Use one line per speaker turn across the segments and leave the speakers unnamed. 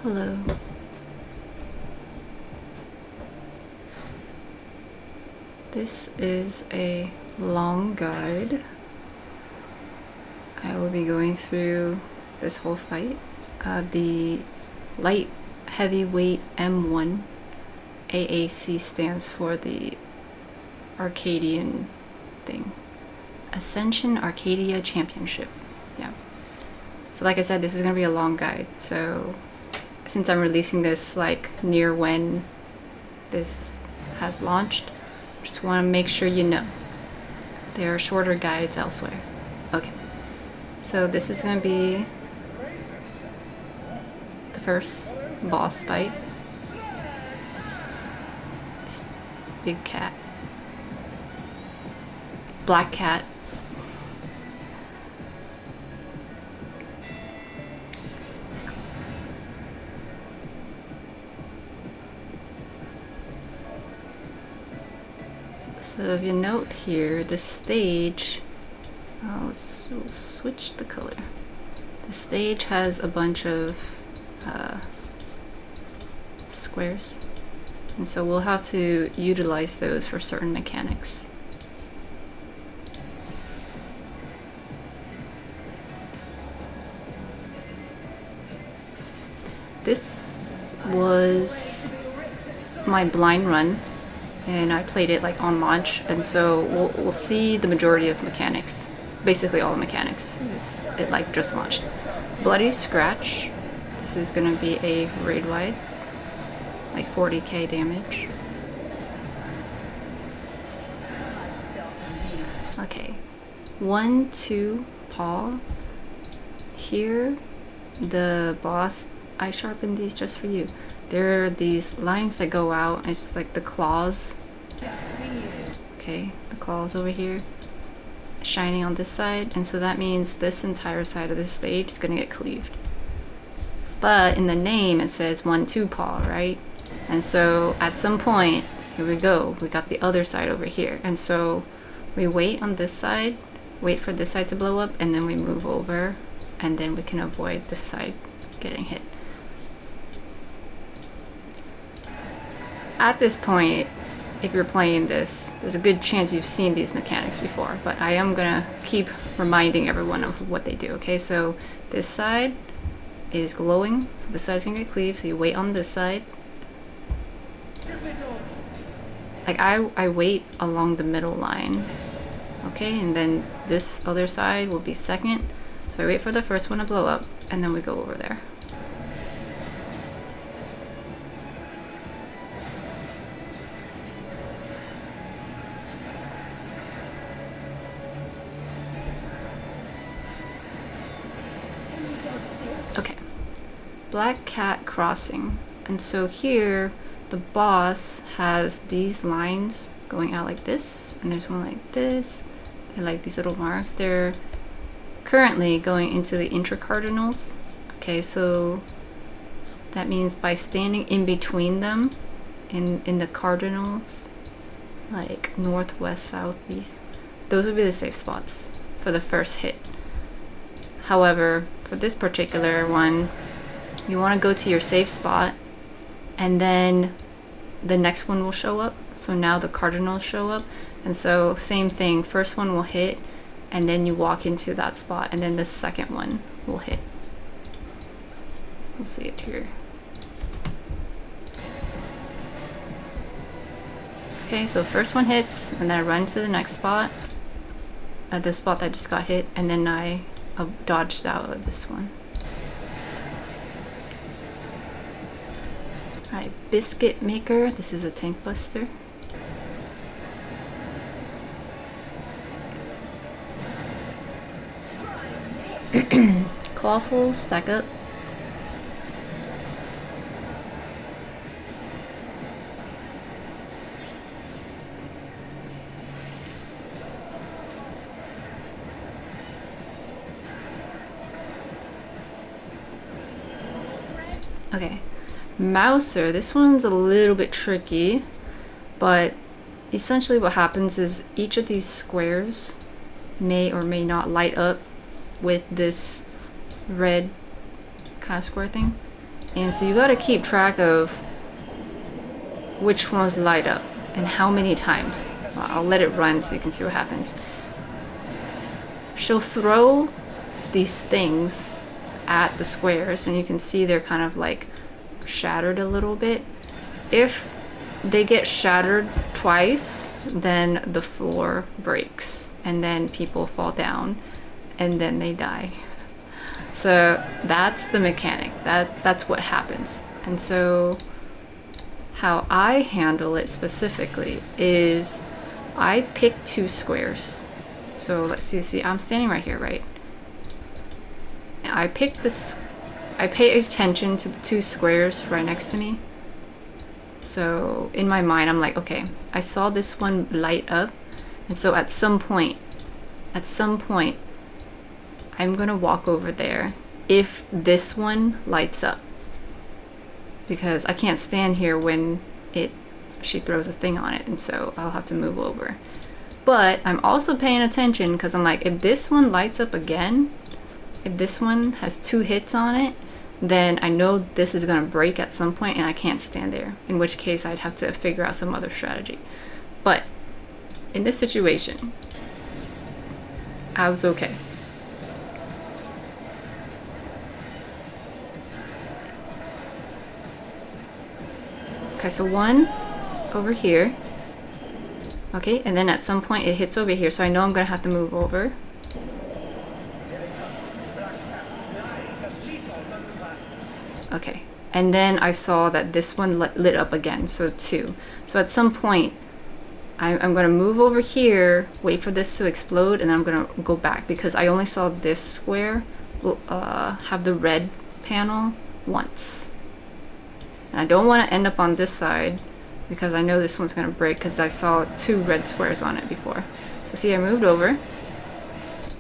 Hello. This is a long guide. I will be going through this whole fight. The Light-heavyweight M1. AAC stands for the Arcadion thing. Ascension Arcadia Championship. Yeah. So like I said, this is going to be a long guide. So since I'm releasing this like near when this has launched, just want to make sure you know there are shorter guides elsewhere. Okay, so this is going to be the first boss fight. This big cat, black cat. So if you note here, the stage, we'll switch the color. The stage has a bunch of squares, and so we'll have to utilize those for certain mechanics. This was my blind run, and I played it like on launch, and so we'll see the majority of mechanics, basically all the mechanics. It like just launched. Bloody Scratch. This is gonna be a raid wide, like 40k damage. Okay, 1-2 paw. Here, the boss. I sharpened these just for you. There are these lines that go out, and it's like the claws. Okay, the claws over here, shining on this side, and so that means this entire side of the stage is gonna get cleaved. But in the name it says 1-2 paw, right? And so at some point, here we go, we got the other side over here, and so we wait on this side, wait for this side to blow up, and then we move over, and then we can avoid this side getting hit. At this point, if you're playing this, there's a good chance you've seen these mechanics before, but I am gonna keep reminding everyone of what they do, okay? So this side is glowing, so this side's gonna get cleaved, so you wait on this side. Like I wait along the middle line, okay? And then this other side will be second, so I wait for the first one to blow up, and then we go over there. Okay, Black Cat Crossing, and so here the boss has these lines going out like this, and there's one like this. They're like these little marks. They're currently going into the intracardinals. Okay, so that means by standing in between them in the cardinals, like north, west, south, east, those would be the safe spots for the first hit. However, for this particular one, you want to go to your safe spot, and then the next one will show up. So now the cardinals show up, and so same thing, first one will hit, and then you walk into that spot, and then the second one will hit. We'll see it here. Okay, so first one hits, and then I run to the next spot, at the spot that just got hit, and then I dodged out of this one. Alright, Biscuit Maker. This is a tank buster. Clawful, stack up. Okay, Mouser, this one's a little bit tricky, but essentially what happens is each of these squares may or may not light up with this red kind of square thing. And so you gotta keep track of which ones light up and how many times. Well, I'll let it run so you can see what happens. She'll throw these things at the squares, and you can see they're kind of like shattered a little bit. If they get shattered twice, then the floor breaks, and then people fall down, and then they die. So that's the mechanic. That's what happens. And so how I handle it specifically is I pick 2 squares. So let's see, I'm standing right here, right? I pick this, I pay attention to the 2 squares right next to me. So in my mind, I'm like, okay, I saw this one light up. And so at some point, I'm gonna walk over there if this one lights up. Because I can't stand here when she throws a thing on it, and so I'll have to move over. But I'm also paying attention because I'm like, if this one lights up again, if this one has 2 hits on it, then I know this is gonna break at some point and I can't stand there, in which case I'd have to figure out some other strategy. But in this situation, I was okay. Okay, so 1 over here. Okay, and then at some point it hits over here, so I know I'm gonna have to move over. Okay, and then I saw that this one lit up again, so 2. So at some point, I'm gonna move over here, wait for this to explode, and then I'm gonna go back because I only saw this square have the red panel once. And I don't want to end up on this side because I know this one's gonna break because I saw 2 red squares on it before. So see, I moved over,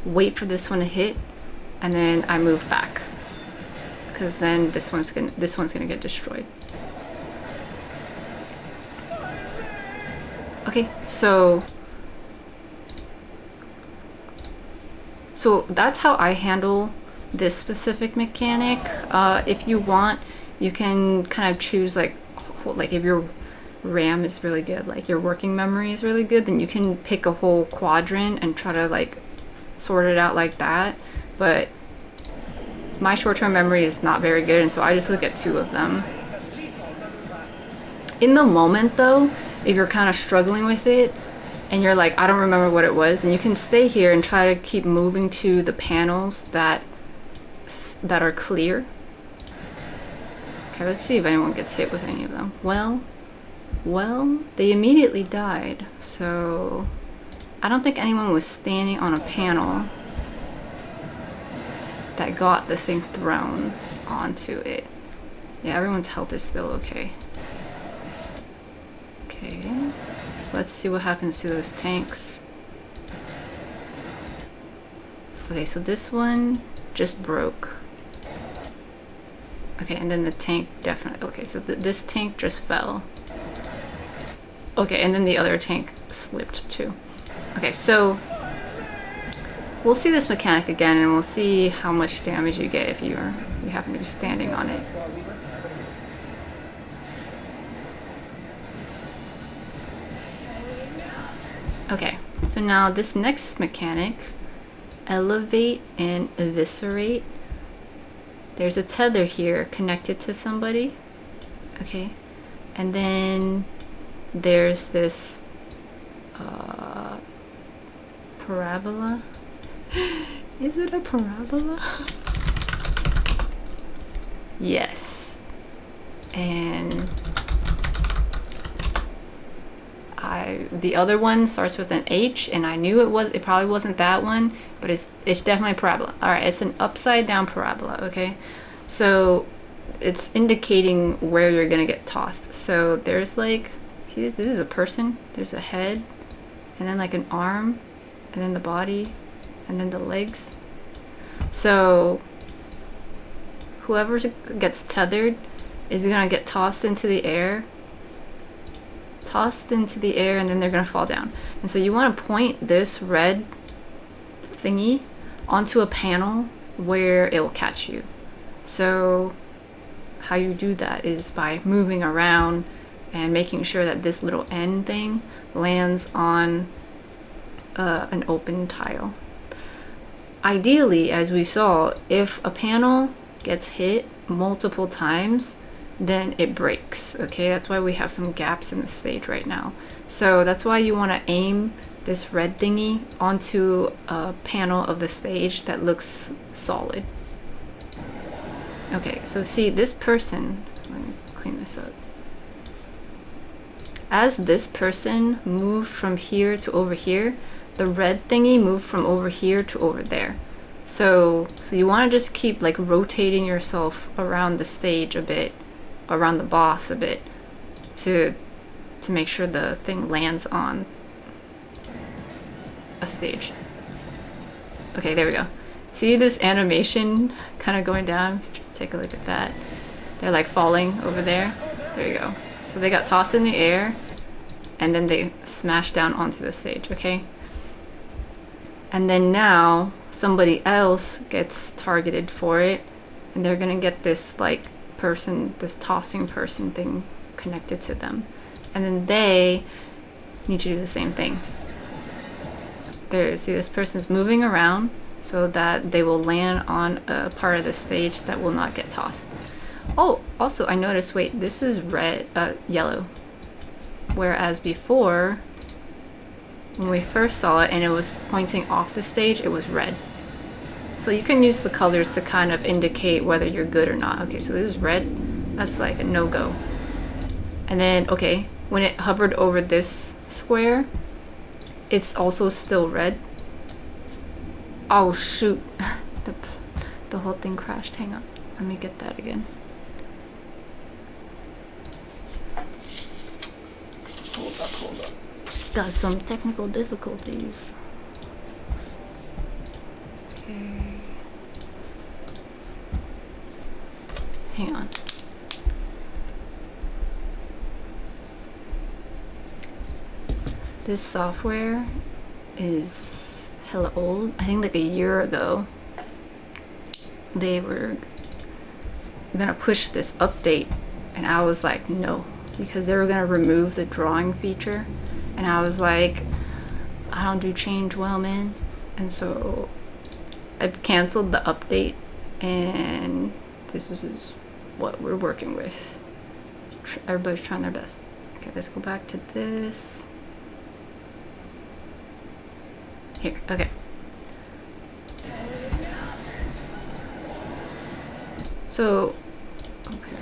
wait for this one to hit, and then I move back because then this one's gonna get destroyed. Okay, so that's how I handle this specific mechanic. If you want, you can kind of choose like if your RAM is really good, like your working memory is really good, then you can pick a whole quadrant and try to like sort it out like that. But my short-term memory is not very good, and so I just look at 2 of them. In the moment though, if you're kind of struggling with it and you're like, I don't remember what it was, then you can stay here and try to keep moving to the panels that are clear. Okay, let's see if anyone gets hit with any of them. Well, they immediately died, so I don't think anyone was standing on a panel that got the thing thrown onto it. Yeah, everyone's health is still okay. Okay, let's see what happens to those tanks. Okay, so this one just broke. Okay, and then the tank definitely... Okay, so this tank just fell. Okay, and then the other tank slipped too. Okay, so we'll see this mechanic again, and we'll see how much damage you get if you happen to be standing on it. Okay, so now this next mechanic, elevate and eviscerate. There's a tether here connected to somebody. Okay, and then there's this parabola. Is it a parabola? Yes. And the other one starts with an H, and I knew it probably wasn't that one, but it's definitely a parabola. All right, it's an upside down parabola. Okay, so it's indicating where you're gonna get tossed. So there's like, see, this is a person. There's a head, and then like an arm, and then the body, and then the legs. So whoever gets tethered is gonna get tossed into the air, and then they're gonna fall down. And so you want to point this red thingy onto a panel where it will catch you. So how you do that is by moving around and making sure that this little end thing lands on an open tile. Ideally, as we saw, if a panel gets hit multiple times, then it breaks. Okay, that's why we have some gaps in the stage right now. So that's why you want to aim this red thingy onto a panel of the stage that looks solid. Okay, so see this person, let me clean this up. As this person moved from here to over here, the red thingy moved from over here to over there. So you want to just keep like rotating yourself around the stage a bit, around the boss a bit, to make sure the thing lands on a stage. Okay, there we go. See this animation kind of going down? Just take a look at that. They're like falling over there. There you go. So they got tossed in the air and then they smashed down onto the stage, okay? And then now somebody else gets targeted for it and they're gonna get this like person, this tossing person thing connected to them. And then they need to do the same thing. There, see this person's moving around so that they will land on a part of the stage that will not get tossed. Oh, also I noticed, wait, this is yellow. Whereas before, when we first saw it and it was pointing off the stage, it was red. So you can use the colors to kind of indicate whether you're good or not. Okay, so this is red, that's like a no-go. And then, okay, when it hovered over this square, it's also still red. Oh shoot, the whole thing crashed, hang on, let me get that again. Hold up. Got some technical difficulties. Okay. Hang on. This software is hella old. I think like a year ago they were gonna push this update and I was like no, because they were gonna remove the drawing feature and I was like, I don't do change well, man. And so I canceled the update and this is what we're working with. Everybody's trying their best. Okay, let's go back to this. Here, okay. So, okay.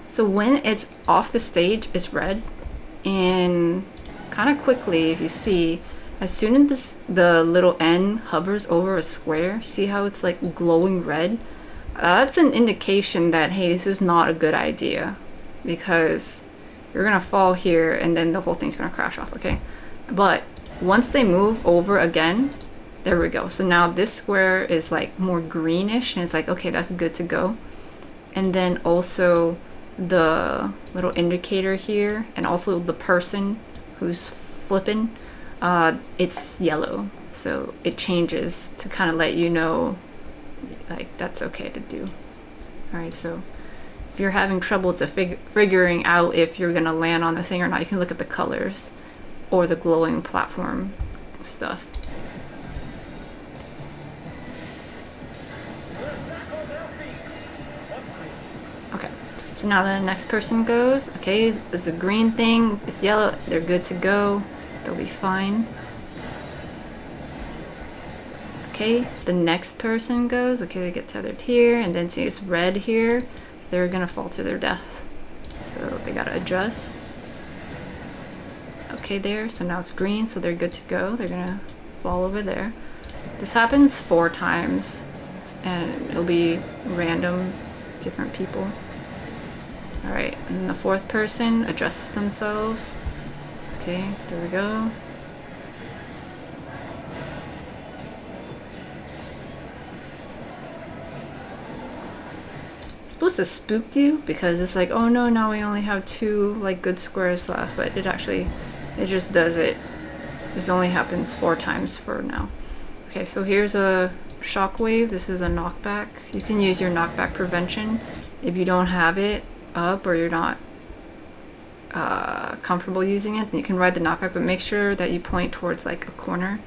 So when it's off the stage, it's red, and kind of quickly, if you see, as soon as the little N hovers over a square, see how it's like glowing red? That's an indication that, hey, this is not a good idea, because you're gonna fall here and then the whole thing's gonna crash off, okay? But once they move over again, there we go. So now this square is like more greenish and it's like, okay, that's good to go. And then also the little indicator here and also the person who's flipping, it's yellow. So it changes to kind of let you know like that's okay to do. Alright, so if you're having trouble to figuring out if you're gonna land on the thing or not, you can look at the colors or the glowing platform stuff. Okay, so now the next person goes. Okay, it's a green thing, it's yellow, they're good to go, they'll be fine. Okay, the next person goes. Okay, they get tethered here, and then see it's red here. They're gonna fall to their death. So they gotta adjust. Okay, there. So now it's green, so they're good to go. They're gonna fall over there. This happens 4 times, and it'll be random, different people. All right, and the 4th person adjusts themselves. Okay, there we go. Supposed to spook you because it's like, oh no, now we only have 2 like good squares left, but it just does it This only happens 4 times for now. Okay, so here's a shockwave. This is a knockback. You can use your knockback prevention if you don't have it up or you're not comfortable using it. Then you can ride the knockback, but make sure that you point towards like a corner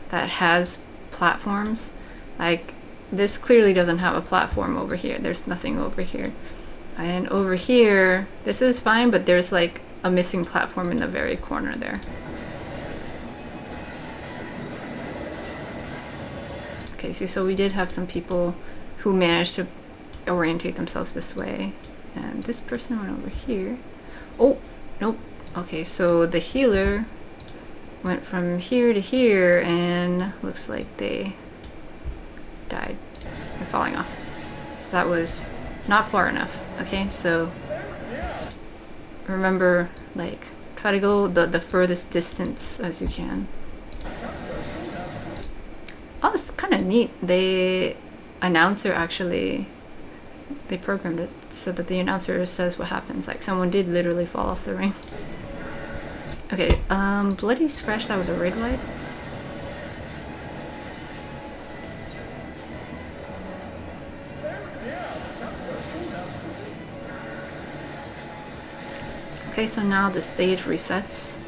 that has platforms. Like this clearly doesn't have a platform over here. There's nothing over here. And over here, this is fine, but there's like a missing platform in the very corner there. Okay, so we did have some people who managed to orientate themselves this way. And this person went over here. Oh, nope. Okay, so the healer went from here to here and looks like they died. They're falling off. That was not far enough. Okay, so remember, like, try to go the furthest distance as you can. Oh, it's kind of neat. The announcer actually, they programmed it so that the announcer says what happens. Like, someone did literally fall off the ring. Okay, Bloody Scratch, that was a raid wipe. Okay, so now the stage resets.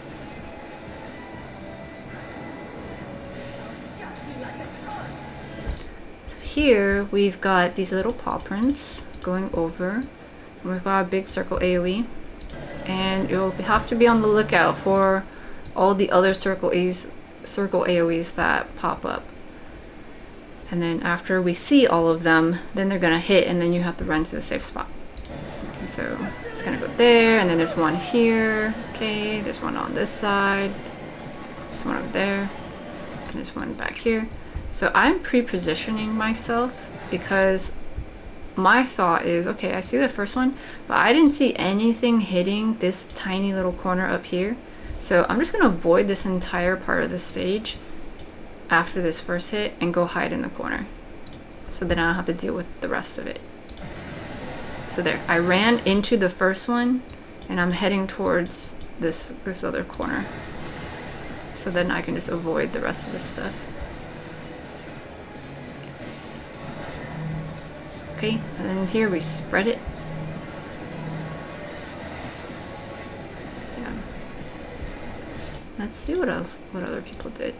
So here we've got these little paw prints going over. And we've got a big circle AoE. And you'll have to be on the lookout for all the other circle AoEs that pop up. And then after we see all of them, then they're gonna hit and then you have to run to the safe spot. Okay, so it's gonna go there, and then there's one here. Okay, there's one on this side. There's one over there. And there's one back here. So I'm pre-positioning myself because my thought is, okay, I see the first one, but I didn't see anything hitting this tiny little corner up here. So I'm just gonna avoid this entire part of the stage after this first hit and go hide in the corner. So then I don't have to deal with the rest of it. So there, I ran into the first one and I'm heading towards this other corner. So then I can just avoid the rest of this stuff. Okay, and then here we spread it. Yeah. Let's see what other people did.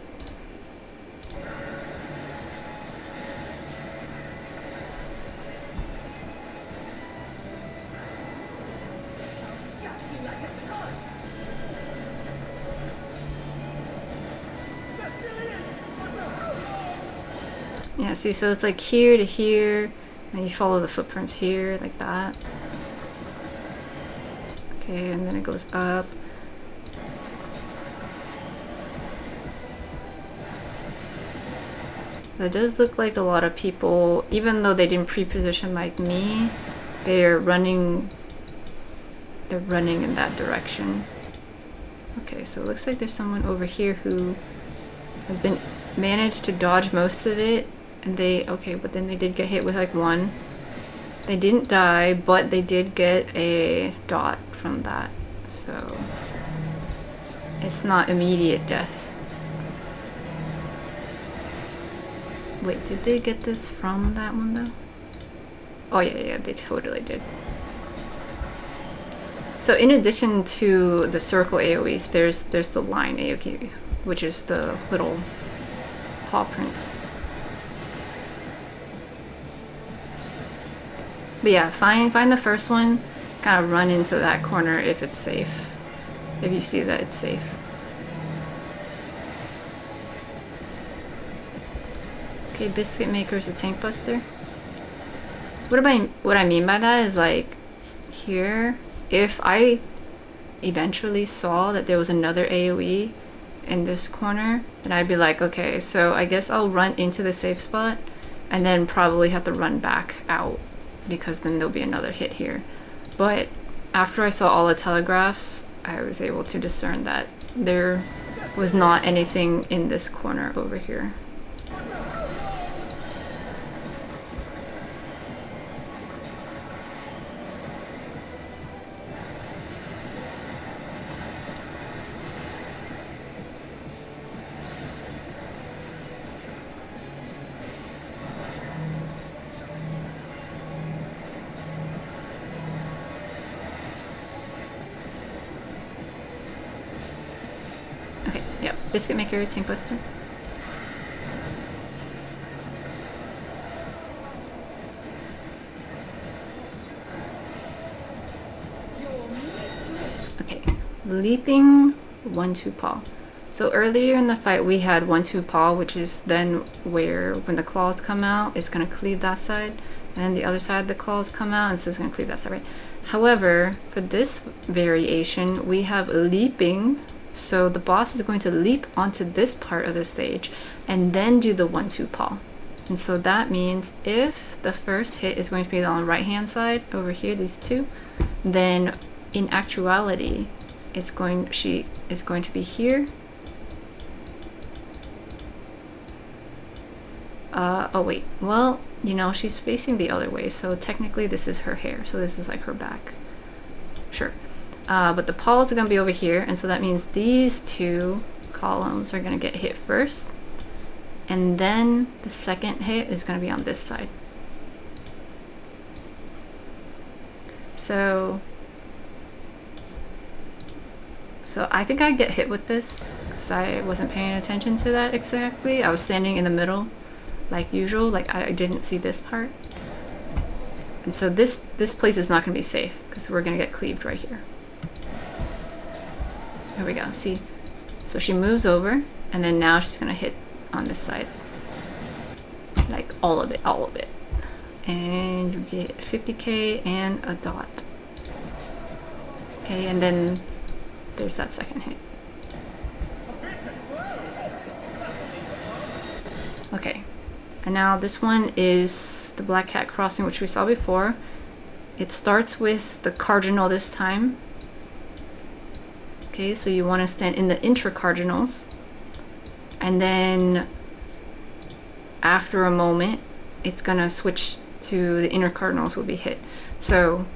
Yeah, see, so it's like here to here, and you follow the footprints here, like that. Okay, and then it goes up. It does look like a lot of people, even though they didn't pre-position like me, they're running in that direction. Okay, so it looks like there's someone over here who has managed to dodge most of it. And but then they did get hit with like one. They didn't die, but they did get a dot from that. So it's not immediate death. Wait, did they get this from that one though? Oh yeah, they totally did. So in addition to the circle AoEs, there's the line AoE, which is the little paw prints. But yeah, find the first one, kind of run into that corner if it's safe. If you see that it's safe. Okay, Biscuit Maker's a tank buster. What I mean by that is like here, if I eventually saw that there was another AoE in this corner, then I'd be like, okay, so I guess I'll run into the safe spot and then probably have to run back out, because then there'll be another hit here. But after I saw all the telegraphs, I was able to discern that there was not anything in this corner over here. Okay, yeah, biscuit maker, tank buster. Okay, leaping 1-2 paw. So earlier in the fight we had 1-2 paw, which is then where when the claws come out, it's gonna cleave that side, and then the other side the claws come out, and so it's gonna cleave that side, right? However, for this variation, we have leaping, so the boss is going to leap onto this part of the stage and then do the 1-2 paw. And so that means if the first hit is going to be on the right hand side over here, these two, then in actuality she is going to be here. Oh wait, well, you know, she's facing the other way, so technically this is her hair, so this is like her back. Sure. But the paws are going to be over here, and so that means these two columns are going to get hit first, and then the second hit is going to be on this side. So I think I get hit with this because I wasn't paying attention to that exactly. I was standing in the middle like usual, like I didn't see this part. And so this place is not going to be safe because we're going to get cleaved right here. There we go, see? So she moves over, and then now she's going to hit on this side. Like all of it. And you get 50k and a dot. Okay, and then there's that second hit. Okay, and now this one is the Black Cat Crossing, which we saw before. It starts with the cardinal this time. Okay, so you want to stand in the intracardinals, and then after a moment it's gonna switch to the inner cardinals will be hit. So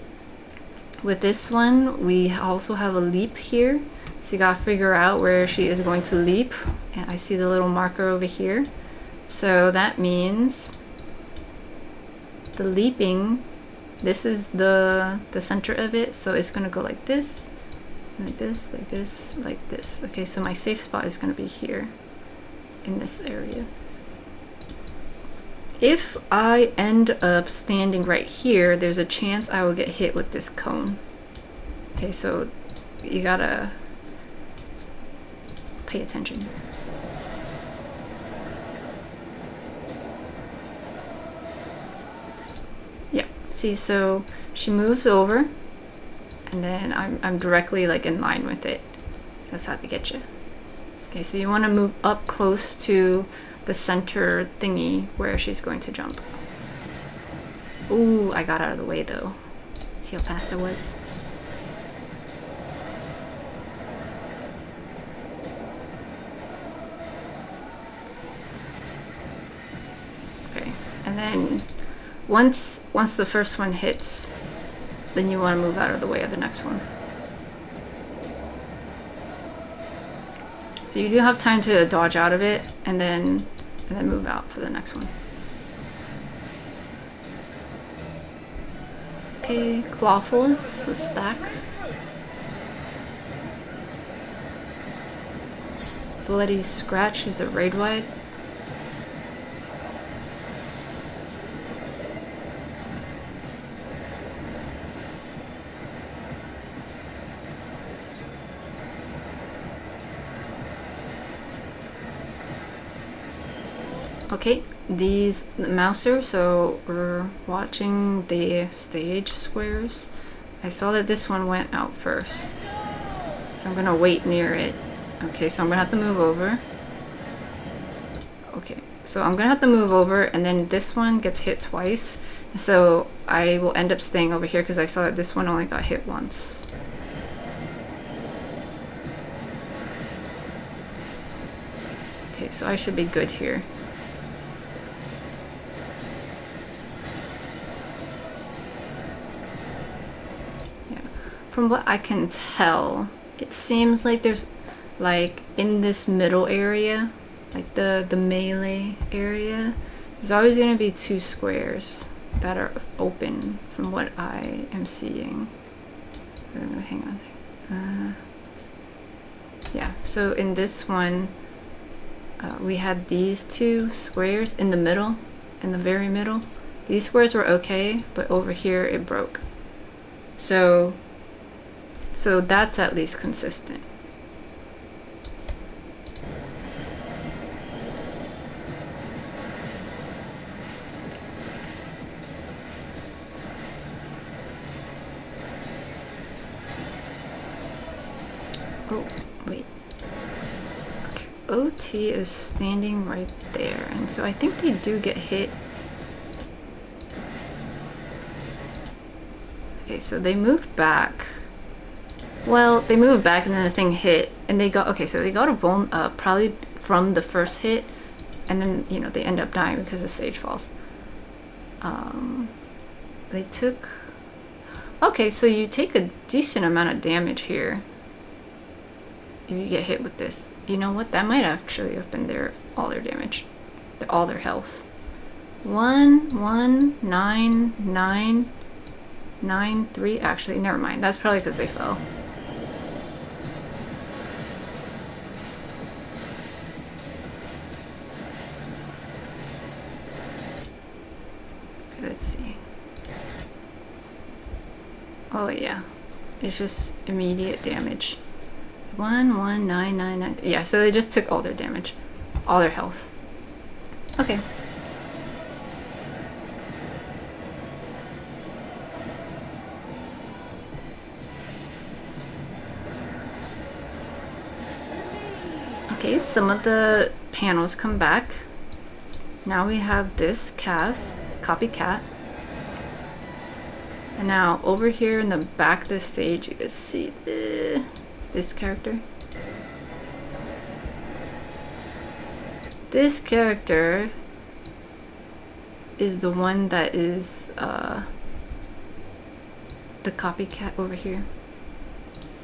with this one we also have a leap here, so you gotta figure out where she is going to leap, and I see the little marker over here. So that means the leaping, this is the center of it, so it's gonna go like this, like this, like this, like this. Okay, so my safe spot is gonna be here in this area. If I end up standing right here, there's a chance I will get hit with this cone. Okay, so you gotta pay attention. Yeah, see, so she moves over, and then I'm directly like in line with it. That's how they get you. Okay, so you want to move up close to the center thingy where she's going to jump. Ooh, I got out of the way though. See how fast I was? Okay, and then once the first one hits, then you want to move out of the way of the next one. So you do have time to dodge out of it and then move out for the next one. Okay, Clawfulness, a stack. Bloody Scratch is a raid wide. Okay, these Mouser, so we're watching the stage squares. I saw that this one went out first, so I'm gonna wait near it. Okay, so I'm gonna have to move over. Okay, so I'm gonna have to move over, and then this one gets hit twice, so I will end up staying over here because I saw that this one only got hit once. Okay, so I should be good here. From what I can tell, it seems like there's, like, in this middle area, like the melee area, there's always going to be two squares that are open from what I am seeing. Hang on. Yeah, so in this one, we had these two squares in the middle, in the very middle. These squares were okay, but over here it broke. So that's at least consistent. Oh, wait. Okay, OT is standing right there, and so I think they do get hit. Okay, so they moved back. Well, they moved back and then the thing hit, and they got, okay, so they got a bone probably from the first hit, and then, you know, they end up dying because the stage falls. They took, okay, so you take a decent amount of damage here if you get hit with this. You know what, that might actually have been all their damage, all their health. 1, 1, 9, 9, 9, 3, actually, never mind, that's probably because they fell. Okay, let's see. Oh yeah, it's just immediate damage. 1, 1, 9, 9, 9. Yeah, so they just took all their damage, all their health. Okay. Okay, some of the panels come back. Now we have this copycat. And now over here in the back of the stage, you can see this character. This character is the one that is the copycat over here.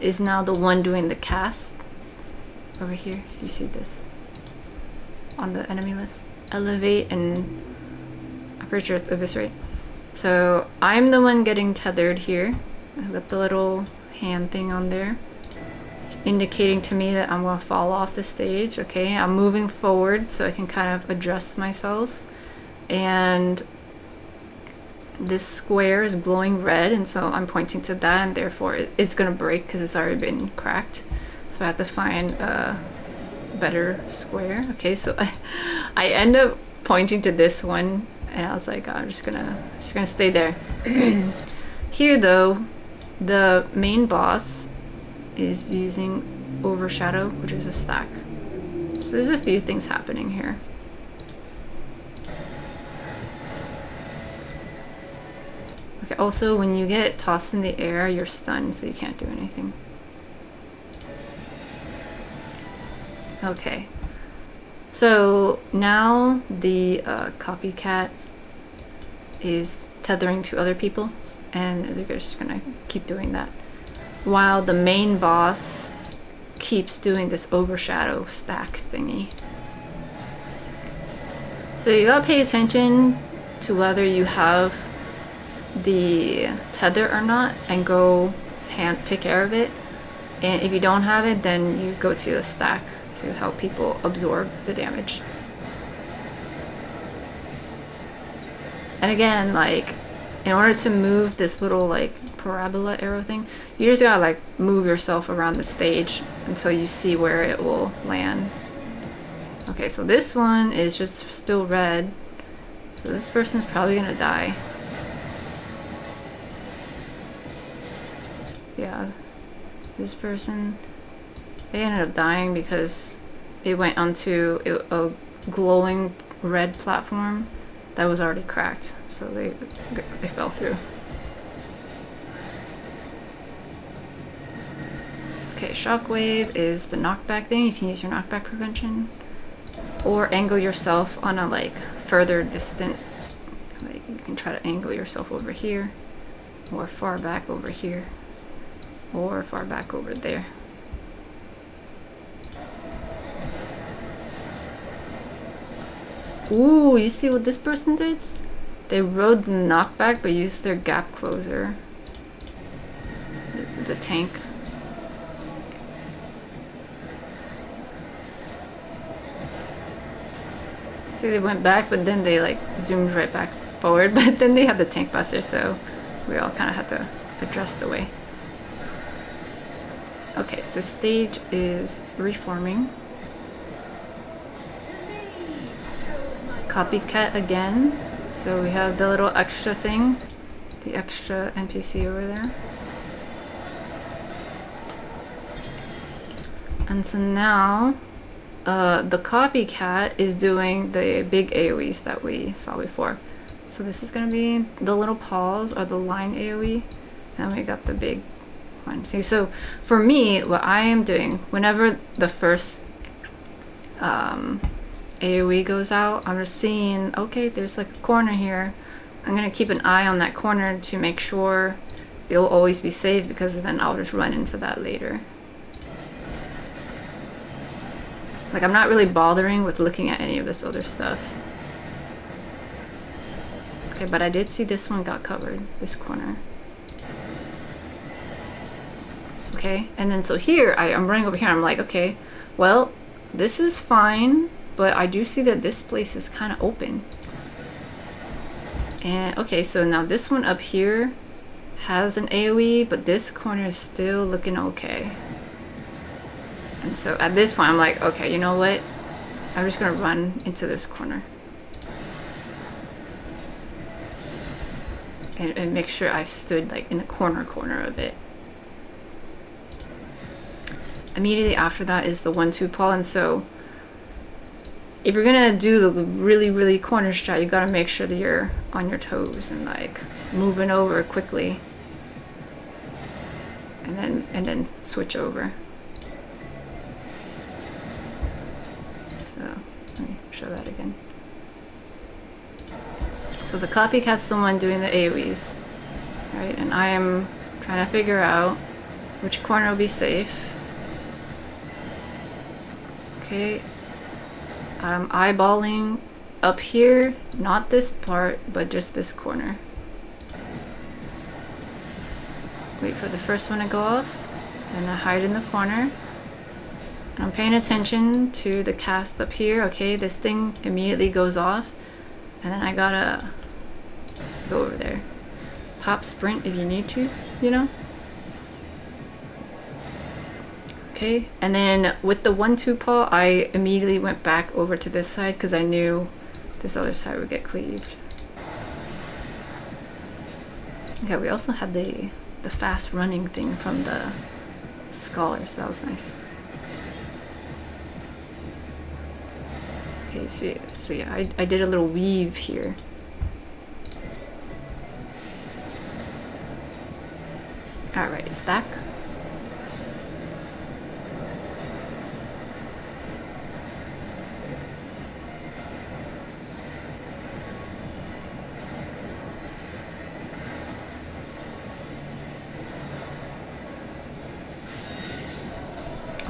Is now the one doing the cast over here. You see this on the enemy list. Elevate and I'm pretty sure it's eviscerate. So I'm the one getting tethered here. I've got the little hand thing on there, indicating to me that I'm going to fall off the stage. Okay, I'm moving forward so I can kind of adjust myself. And this square is glowing red, and so I'm pointing to that, and therefore it's going to break because it's already been cracked. So I have to find a better square. Okay, so I end up pointing to this one, and I was like, oh, I'm just gonna stay there. Here though, the main boss is using overshadow, which is a stack. So there's a few things happening here. Okay, also when you get tossed in the air, you're stunned, so you can't do anything. Okay, so now the copycat is tethering to other people, and they're just gonna keep doing that while the main boss keeps doing this overshadow stack thingy. So you gotta pay attention to whether you have the tether or not, and go take care of it. And if you don't have it, then you go to the stack to help people absorb the damage. And again, like, in order to move this little like parabola arrow thing, you just gotta like move yourself around the stage until you see where it will land. Okay, so this one is just still red, so this person's probably gonna die. Yeah, this person, they ended up dying because it went onto a glowing red platform that was already cracked, so they fell through. Okay, shockwave is the knockback thing. You can use your knockback prevention, or angle yourself on a like further distant. Like you can try to angle yourself over here, or far back over here, or far back over there. Ooh, you see what this person did? They rode the knockback but used their gap closer. The tank. See, they went back, but then they like zoomed right back forward, but then they had the tank buster, so we all kind of had to adjust the way. Okay, the stage is reforming. Copycat again. So we have the little extra thing, the extra NPC over there. And so now the copycat is doing the big AoEs that we saw before. So this is going to be the little paws or the line AoE, and we got the big one. See, so for me, what I am doing whenever the first AoE goes out, I'm just seeing, okay, there's like a corner here. I'm going to keep an eye on that corner to make sure it'll always be safe, because then I'll just run into that later. Like, I'm not really bothering with looking at any of this other stuff. Okay, but I did see this one got covered, this corner. Okay, and then so here, I'm running over here, I'm like, okay, well, this is fine, but I do see that this place is kind of open. And, okay, so now this one up here has an AoE, but this corner is still looking okay. And so at this point, I'm like, okay, you know what? I'm just gonna run into this corner. And make sure I stood like in the corner of it. Immediately after that is the 1-2 paw, and so if you're gonna do the really corner strat, you gotta make sure that you're on your toes and like moving over quickly, and then switch over. So let me show that again. So the copycat's the one doing the AoEs, right? And I am trying to figure out which corner will be safe. Okay, I'm eyeballing up here, not this part, but just this corner. Wait for the first one to go off, and I hide in the corner. And I'm paying attention to the cast up here. Okay, this thing immediately goes off, and then I gotta go over there. Pop sprint if you need to, you know? Okay, and then with the 1-2 paw, I immediately went back over to this side because I knew this other side would get cleaved. Okay, we also had the fast running thing from the scholars. That was nice. Okay, so yeah, I did a little weave here. Alright, stack.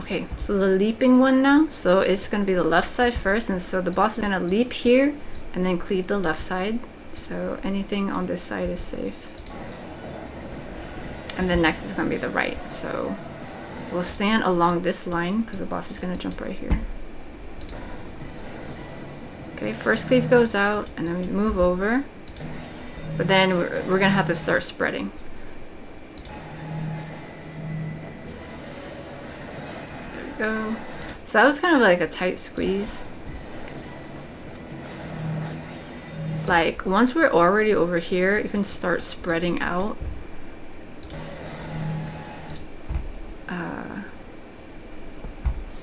Okay, so the leaping one now, so it's going to be the left side first, and so the boss is going to leap here and then cleave the left side, so anything on this side is safe. And then next is going to be the right, so we'll stand along this line because the boss is going to jump right here. Okay, first cleave goes out and then we move over, but then we're going to have to start spreading. Go. So that was kind of like a tight squeeze. Like once we're already over here, you can start spreading out.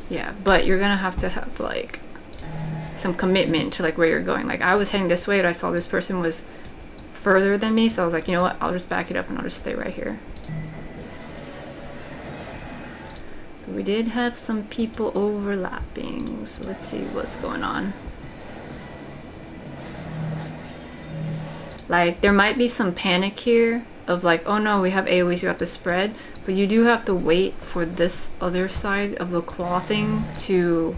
Yeah, but you're gonna have to have like some commitment to like where you're going. Like I was heading this way, but I saw this person was further than me, so I was like, you know what, I'll just back it up and I'll just stay right here. We did have some people overlapping, so let's see what's going on. Like, there might be some panic here of like, oh no, we have AoEs, you have to spread, but you do have to wait for this other side of the claw thing to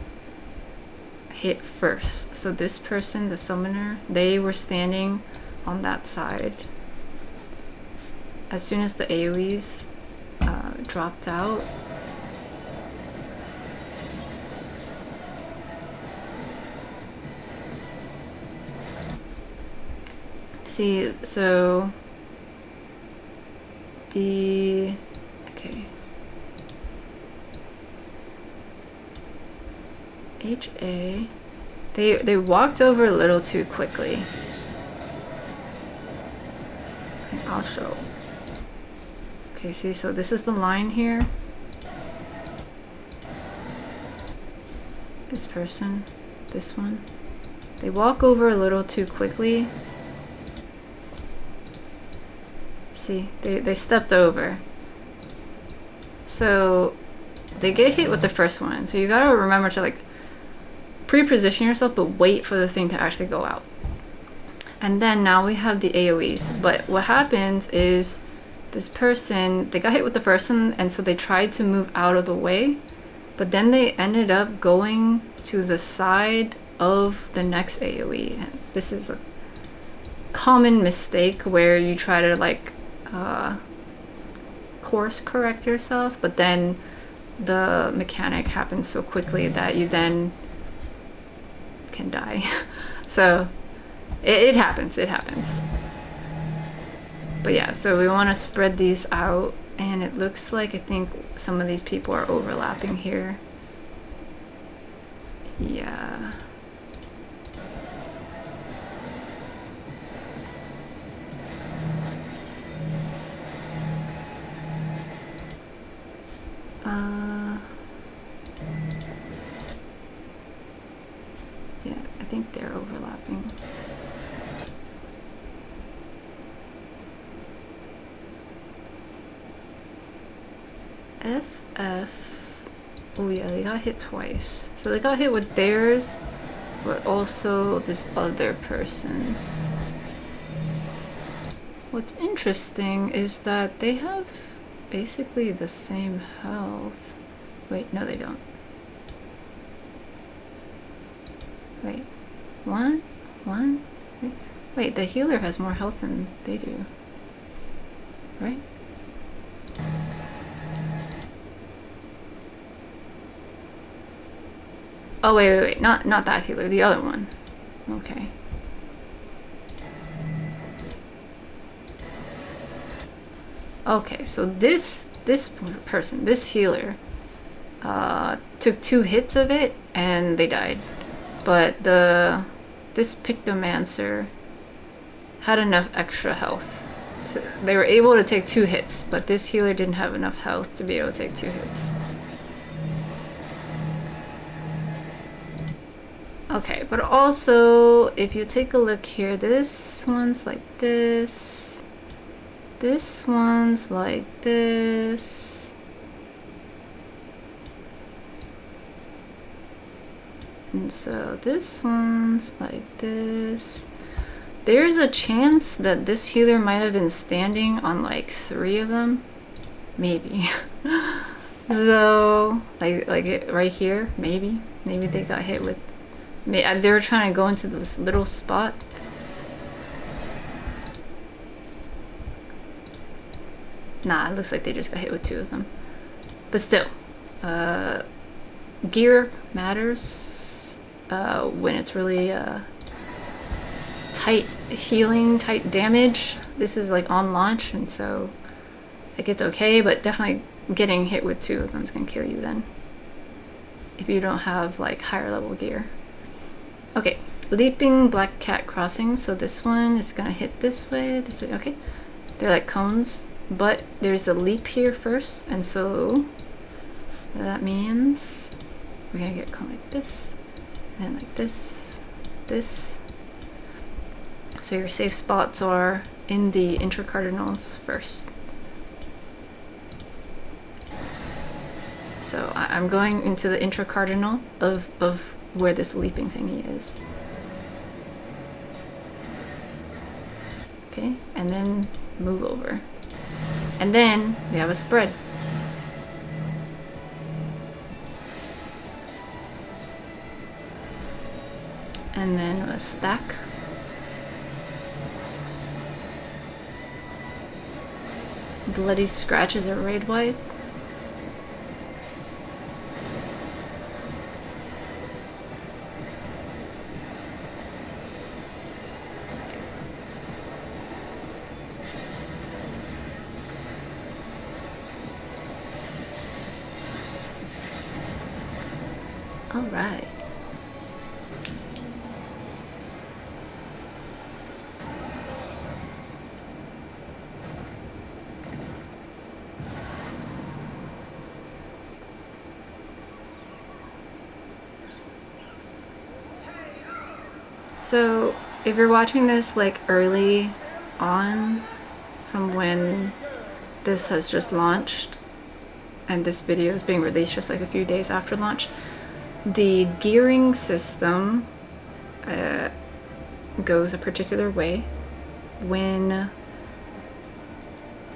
hit first. So this person, the summoner, they were standing on that side. As soon as the AoEs dropped out, See, so okay. HA. They walked over a little too quickly. I'll show. Okay, see, so this is the line here. This person, this one. They walk over a little too quickly. See, they stepped over. So they get hit with the first one. So you gotta remember to like pre-position yourself, but wait for the thing to actually go out. And then now we have the AoEs. But what happens is this person, they got hit with the first one, and so they tried to move out of the way, but then they ended up going to the side of the next AoE. And this is a common mistake where you try to like course correct yourself, but then the mechanic happens so quickly that you then can die. So it happens, it happens. But yeah, so we want to spread these out, and it looks like I think some of these people are overlapping here. Yeah. Yeah, I think they're overlapping. FF. Oh yeah, they got hit twice. So they got hit with theirs, but also this other person's. What's interesting is that they have basically the same health. Wait, no they don't. Wait, one? Wait, the healer has more health than they do, right? Oh wait, not that healer, the other one. Okay. Okay, so this person, this healer, took 2 hits of it and they died. But this Pictomancer had enough extra health. So they were able to take 2 hits, but this healer didn't have enough health to be able to take 2 hits. Okay, but also, if you take a look here, this one's like this. This one's like this. And so this one's like this. There's a chance that this healer might have been standing on like 3 of them. Maybe. So, like it right here, maybe. Maybe they got hit with... They were trying to go into this little spot. Nah, it looks like they just got hit with 2 of them. But still, gear matters when it's really tight healing, tight damage. This is like on launch, and so like it's okay, but definitely getting hit with 2 of them is gonna kill you then. If you don't have like higher level gear. Okay, leaping black cat crossing. So this one is gonna hit this way, okay. They're like cones, but there's a leap here first, and so that means we're gonna get cone like this, and then like this, this. So your safe spots are in the intracardinals first. So I'm going into the intracardinal of where this leaping thingy is. Okay, and then move over. And then we have a spread. And then a stack. Bloody scratches are raid wide. Alright. So if you're watching this like early on from when this has just launched, and this video is being released just like a few days after launch, the gearing system goes a particular way. When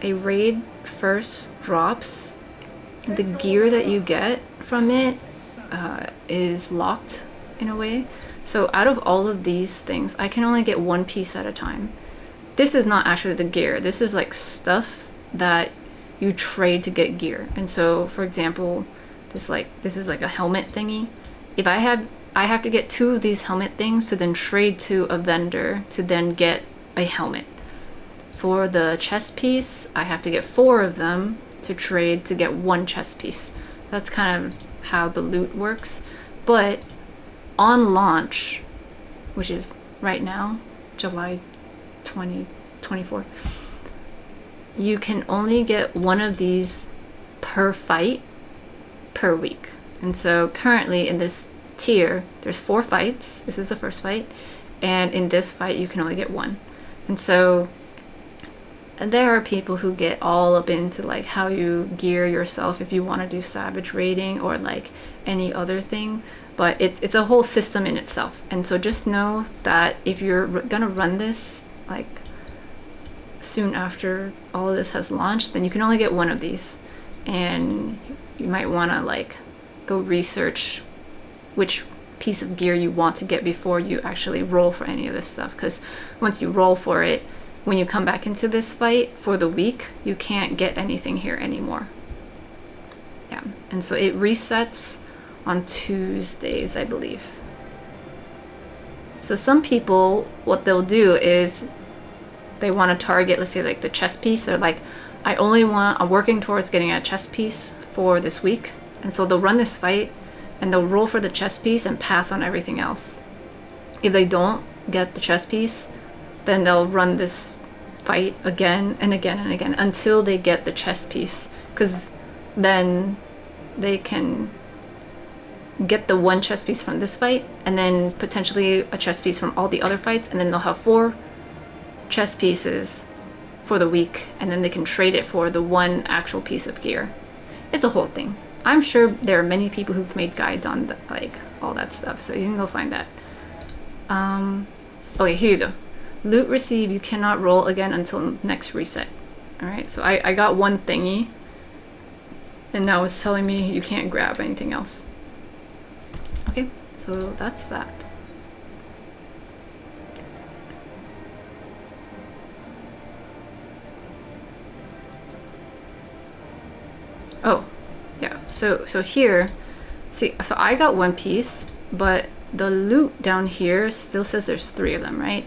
a raid first drops, the gear that you get from it is locked in a way. So out of all of these things, I can only get one piece at a time. This is not actually the gear. This is like stuff that you trade to get gear. And so, for example, this is like a helmet thingy. If I have to get 2 of these helmet things to then trade to a vendor to then get a helmet. For the chest piece, I have to get 4 of them to trade to get 1 chest piece. That's kind of how the loot works. But on launch, which is right now, July 2024, you can only get 1 of these per fight per week. And so currently in this tier, there's 4 fights. This is the first fight. And in this fight, you can only get 1. And so there are people who get all up into like how you gear yourself if you want to do savage raiding or like any other thing. But it's a whole system in itself. And so just know that if you're gonna run this like soon after all of this has launched, then you can only get 1 of these. And you might want to like go research which piece of gear you want to get before you actually roll for any of this stuff. Because once you roll for it, when you come back into this fight for the week, you can't get anything here anymore. Yeah, and so it resets on Tuesdays, I believe. So some people, what they'll do is they want to target, let's say like the chest piece. They're like, I'm working towards getting a chest piece for this week. And so they'll run this fight and they'll roll for the chest piece and pass on everything else. If they don't get the chest piece, then they'll run this fight again and again and again until they get the chest piece. Because then they can get the 1 chest piece from this fight and then potentially a chest piece from all the other fights, and then they'll have 4 chest pieces for the week, and then they can trade it for the 1 actual piece of gear. It's a whole thing. I'm sure there are many people who've made guides on the, like all that stuff, so you can go find that. Okay, here you go. Loot receive, you cannot roll again until next reset. Alright, so I got 1 thingy, and now it's telling me you can't grab anything else. Okay, so that's that. Oh, yeah, so here, see, so I got 1 piece, but the loot down here still says there's 3 of them, right?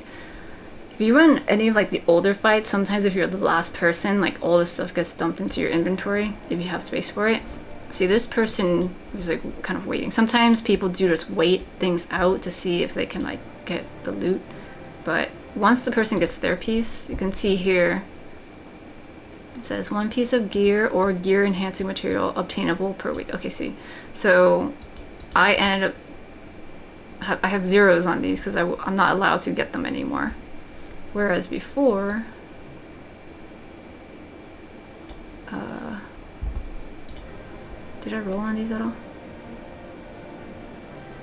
If you run any of like the older fights, sometimes if you're the last person, like all this stuff gets dumped into your inventory if you have space for it. See, this person was like kind of waiting. Sometimes people do just wait things out to see if they can like get the loot. But once the person gets their piece, you can see here, it says 1 piece of gear or gear enhancing material obtainable per week. Okay, see. So I ended up, I have zeros on these because I'm not allowed to get them anymore. Whereas before, did I roll on these at all?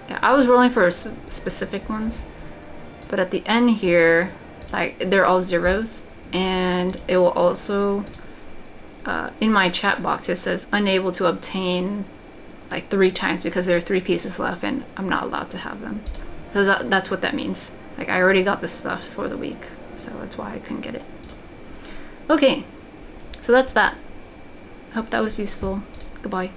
Yeah, I was rolling for specific ones, but at the end here, like they're all zeros, and it will also, in my chat box, it says unable to obtain like 3 times because there are 3 pieces left and I'm not allowed to have them. So that's what that means. Like I already got the stuff for the week, so that's why I couldn't get it. Okay, so that's that. Hope that was useful. Goodbye.